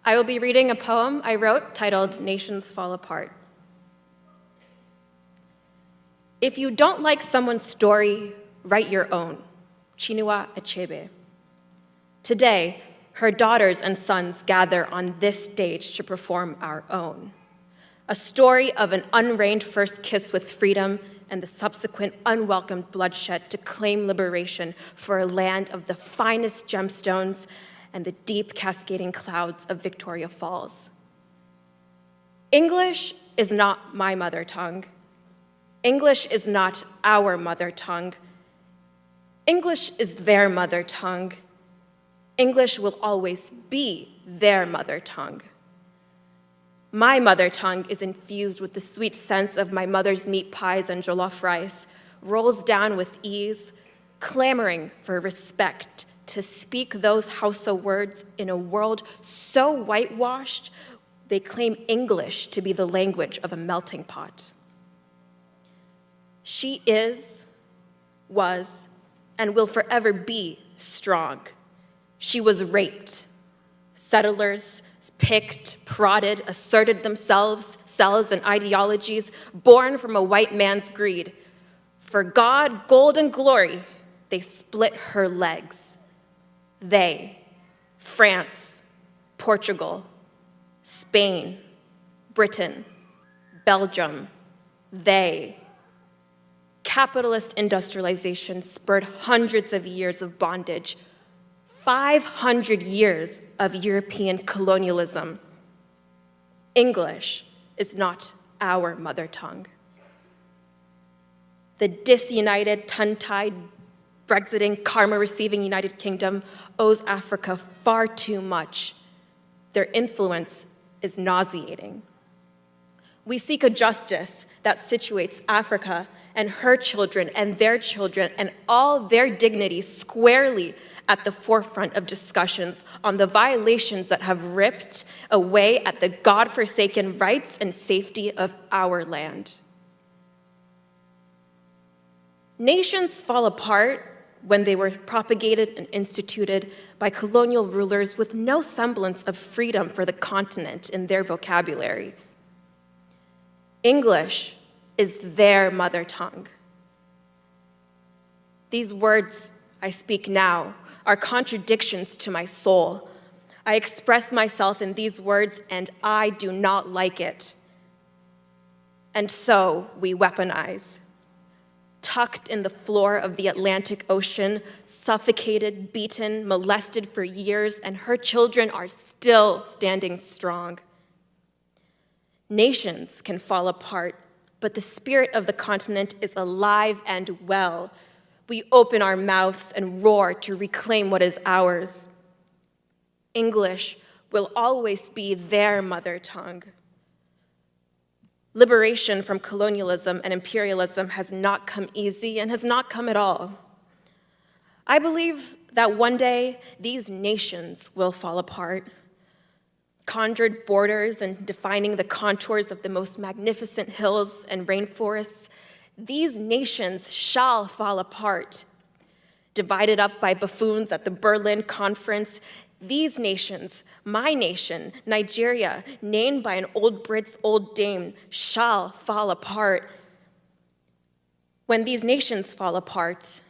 I will be reading a poem I wrote titled Nations Fall Apart. If you don't like someone's story, write your own. Chinua Achebe. Today, her daughters and sons gather on this stage to perform our own. A story of an unreigned first kiss with freedom and the subsequent unwelcomed bloodshed to claim liberation for a land of the finest gemstones and the deep cascading clouds of Victoria Falls. English is not my mother tongue. English is not our mother tongue. English is their mother tongue. English will always be their mother tongue. My mother tongue is infused with the sweet sense of my mother's meat pies and jollof rice, rolls down with ease, clamoring for respect to speak those Hausa words in a world so whitewashed, they claim English to be the language of a melting pot. She is, was, and will forever be strong. She was raped. Settlers picked, prodded, asserted themselves, cells and ideologies born from a white man's greed. For God, gold, and glory, they split her legs. They, France, Portugal, Spain, Britain, Belgium, they. Capitalist industrialization spurred hundreds of years of bondage, 500 years of European colonialism. English is not our mother tongue. The disunited, tongue-tied, Brexiting, karma-receiving United Kingdom owes Africa far too much. Their influence is nauseating. We seek a justice that situates Africa and her children and all their dignity squarely at the forefront of discussions on the violations that have ripped away at the God-forsaken rights and safety of our land. Nations fall apart when they were propagated and instituted by colonial rulers with no semblance of freedom for the continent in their vocabulary. English is their mother tongue. These words I speak now are contradictions to my soul. I express myself in these words and I do not like it. And so we weaponize. Tucked in the floor of the Atlantic Ocean, suffocated, beaten, molested for years, and her children are still standing strong. Nations can fall apart, but the spirit of the continent is alive and well. We open our mouths and roar to reclaim what is ours. English will always be their mother tongue. Liberation from colonialism and imperialism has not come easy and has not come at all. I believe that one day these nations will fall apart. Conjured borders and defining the contours of the most magnificent hills and rainforests, these nations shall fall apart. Divided up by buffoons at the Berlin Conference, these nations, my nation, Nigeria, named by an old Brit's old dame, shall fall apart. When these nations fall apart,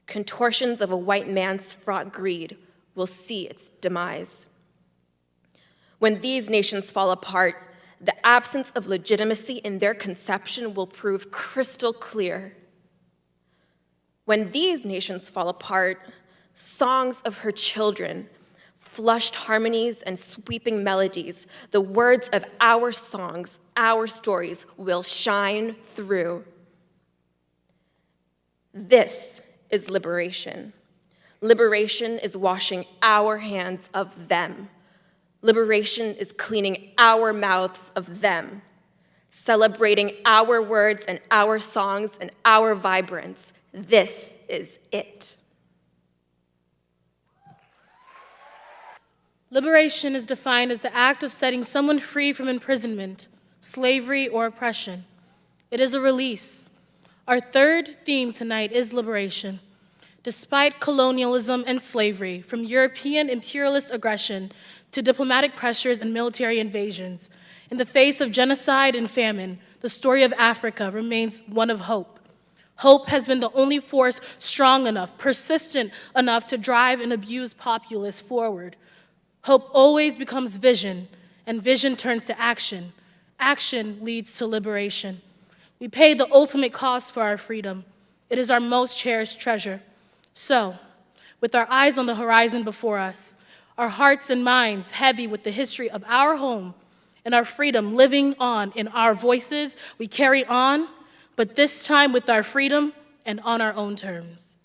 contortions of a white man's fraught greed will see its demise. When these nations fall apart, the absence of legitimacy in their conception will prove crystal clear. When these nations fall apart, songs of her children, flushed harmonies and sweeping melodies, the words of our songs, our stories will shine through. This is liberation. Liberation is washing our hands of them. Liberation is cleaning our mouths of them, celebrating our words and our songs and our vibrance. This is it. Liberation is defined as the act of setting someone free from imprisonment, slavery, or oppression. It is a release. Our third theme tonight is liberation. Despite colonialism and slavery, from European imperialist aggression to diplomatic pressures and military invasions, in the face of genocide and famine, the story of Africa remains one of hope. Hope has been the only force strong enough, persistent enough to drive an abused populace forward. Hope always becomes vision, and vision turns to action. Action leads to liberation. We pay the ultimate cost for our freedom. It is our most cherished treasure. So, with our eyes on the horizon before us, our hearts and minds heavy with the history of our home and our freedom living on in our voices, we carry on, but this time with our freedom and on our own terms.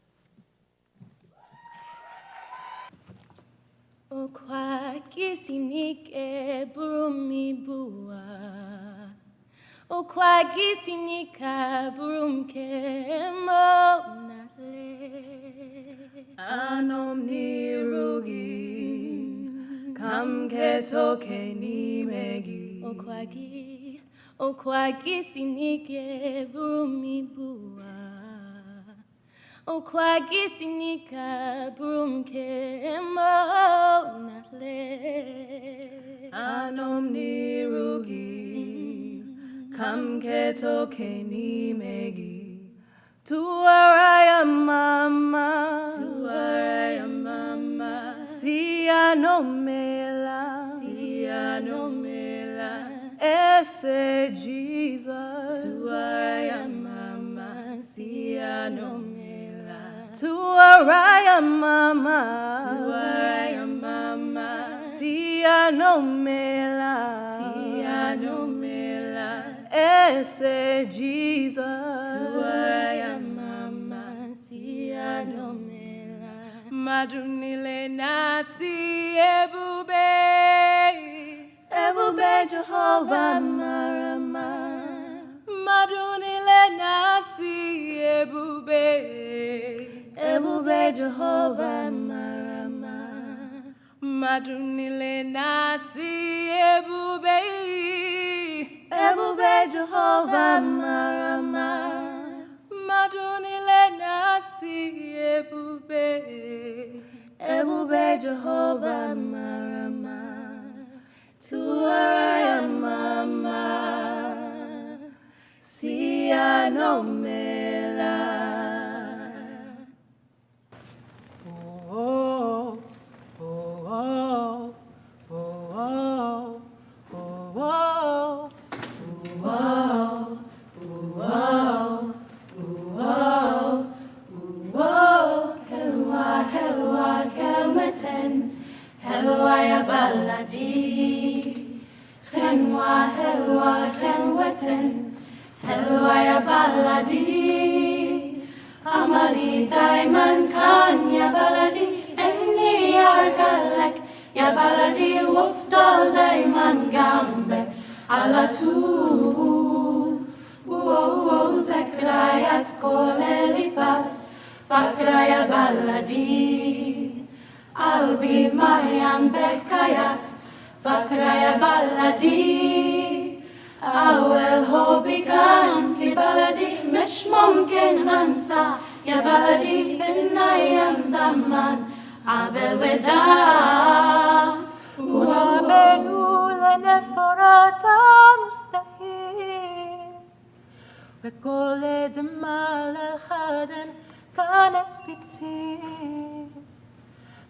Kamketoke ni megi Okwagi sinike brumi bua Okwagi sinika brumke monale Anom ni rugi Kamketoke ni megi Tuwaraya mama Sia no mela Ese Jesus Tuwaraya mama Sia no mela Tuwaraya mama Sia no mela Ese Jesus Tuwaraya mama Sia no mela Madunile nasi Ebube Jehova marama Madunile nasi Ebube Jehova marama Madunile nasi Ebube Jehova marama Madunile nasi Ebube Jehova marama Tuwaraya mama Sia no mela Oh oh oh oh oh oh oh oh Helwa kelmeten Helwa Ya Baladi Helwa kelmeten Helwa Ya Baladi Amali daiman kan Ya Baladi Enni argalek Ya Baladi wufdal daiman gambe Alatu Zakrayat kol elifat Fakra Ya Baladi Albi Mayan Bekayat Fakra Ya Baladi Awel Hobikan Fi Baladi Mish mumkin ansa Ya Baladi Fin Ayam Zaman Abel Weda وعملوا لنا فرata مستحيل وكل دمال الخادم كانت بتصير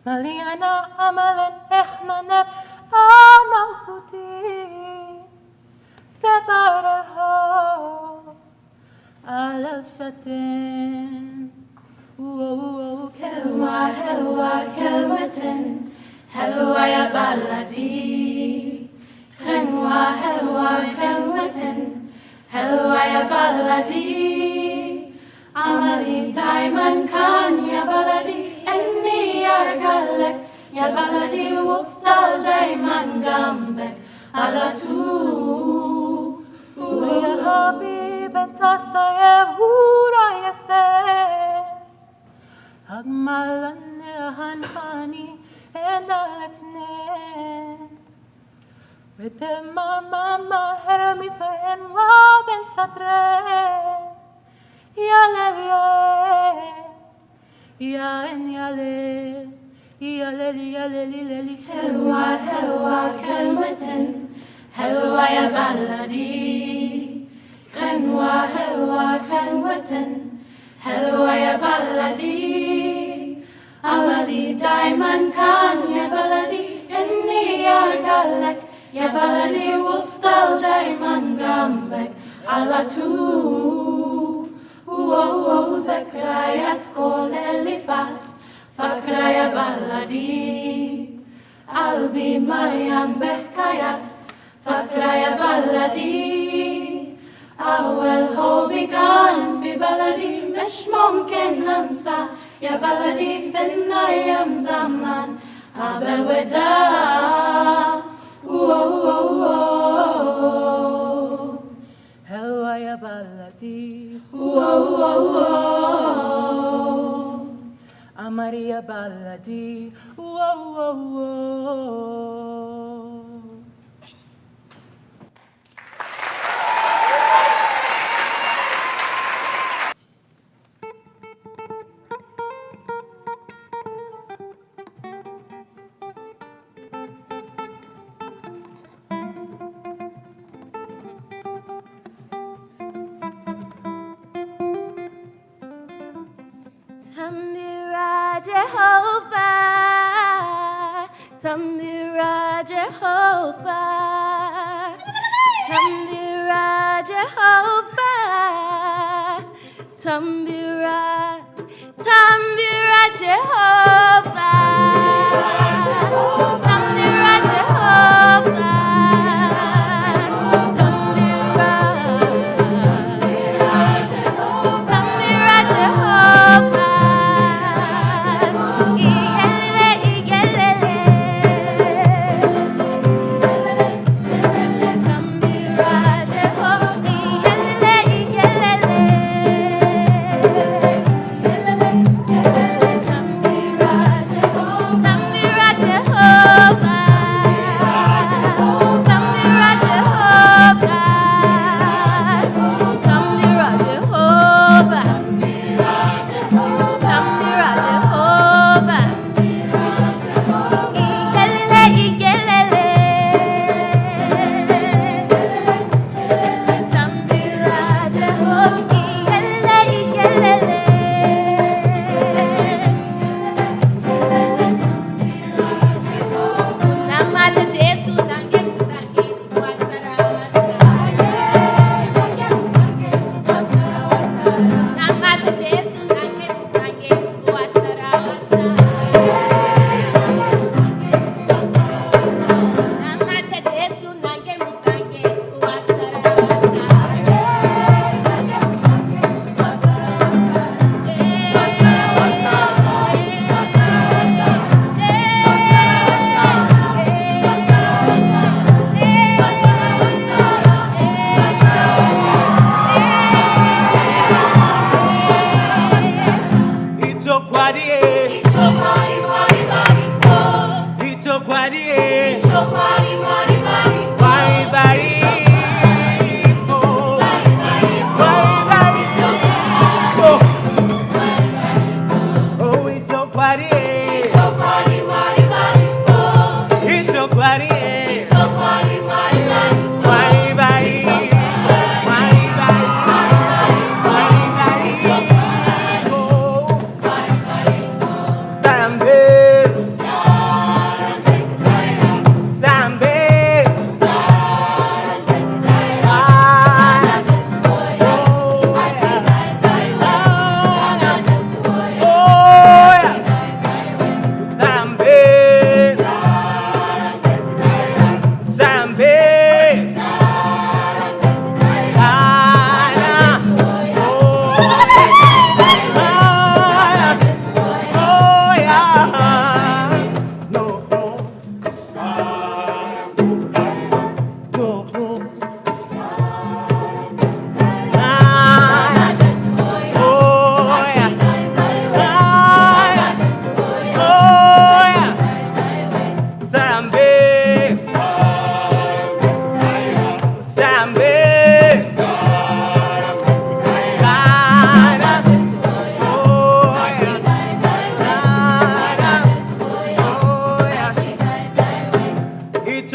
مليانة أملا إحنا نبقى موجودين في بارها على الشتين Helwa kelmeten Helwa Ya Baladi Helwa kelmeten Helwa Ya Baladi Amali daiman kan Ya Baladi Enni argalek Ya Baladi wufdal daiman gambek Alatu ويا حبيب انت سيبورا يفين أجمل هنخاني انا الاثنين بدم ماما هرمي فين وبين سطرين يا لبيان Ya en yale, yaleli yaleli leli. Helwa, helwa, kelmeten, helwa ya baladi. Helwa, helwa, kelmeten, helwa ya baladi. Amali diamond kan ya baladi, inni ya galak, ya baladi wuftal diamond gambek, ala tu. Zakrayat kol elifat, fakraya baladi. Albi mayan behkayat, fakraya baladi. Awel hobi kan fi baladi, mesh mumkin nansa, ya baladi finna yam zaman, abel weda. Helwa ya baladi. Amaria baladi. Tambira Jehova, Tambira Jehova, Tambira Jehova, Tambira, Tambira Jehova, Tambira Jehova, Tambira, Tambira Jehova. Tambira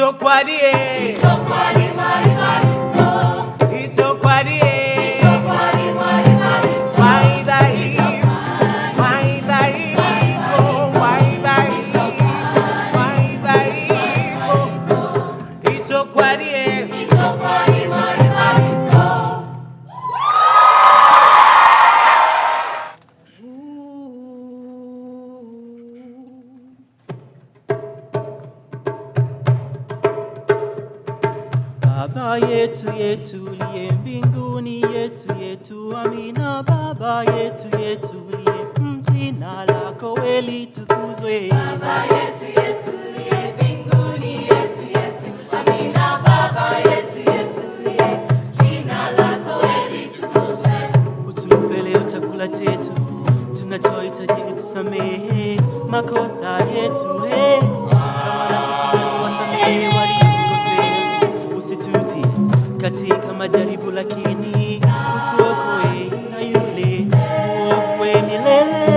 Itokwadie, Itokwadi mari mari mo. Itokwadie, Itokwadi mari mari mo. Waidai, Itokwadie. Itokwadi mari mari mo. Baba yetu yetu liye mbinguni, yetu yetu amina. Baba yetu yetu liye, jina lako litukuzwe. Baba yetu yetu liye mbinguni, yetu yetu amina. Baba yetu yetu liye, jina lako litukuzwe. Utupe leo chakula chetu, tunachohitaji utusamehe makosa yetu, kama nasi tunavyowasamehe waliotukosea. Usitutie katika majaribu, lakini utuokoe na yule mwovu milele.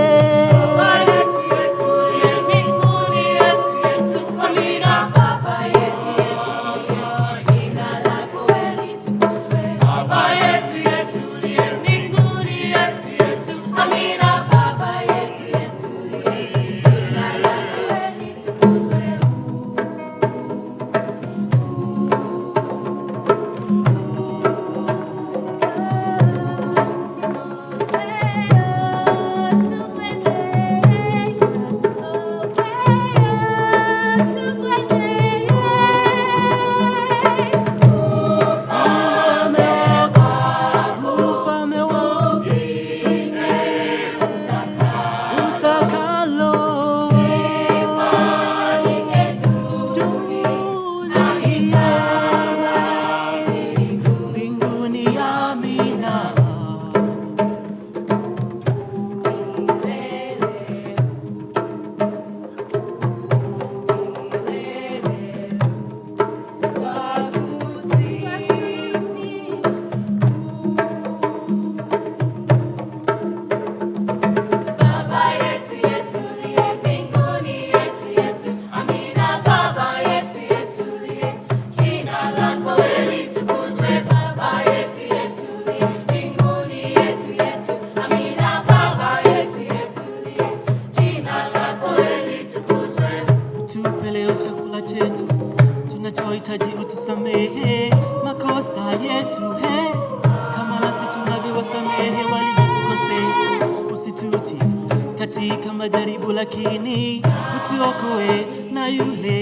Baba yetu yetu liye mbinguni, yetu yetu amina. Baba yetu yetu liye, jina lako litukuzwe. Baba yetu yetu liye mbinguni, yetu yetu amina. Baba yetu yetu liye, jina lako litukuzwe. Ufalme wako utakalo mbinguni, amina. Baba yetu yetu liye mbinguni, yetu yetu amina. Baba yetu yetu liye, jina lako litukuzwe. Baba yetu yetu liye mbinguni, yetu yetu amina. Baba yetu yetu liye, jina lako litukuzwe. Utupe leo chakula chetu, tunachohitaji utusamehe makosa yetu, kama nasi tunavyowasamehe waliotukosea. Usitutie katika majaribu, lakini utuokoe na yule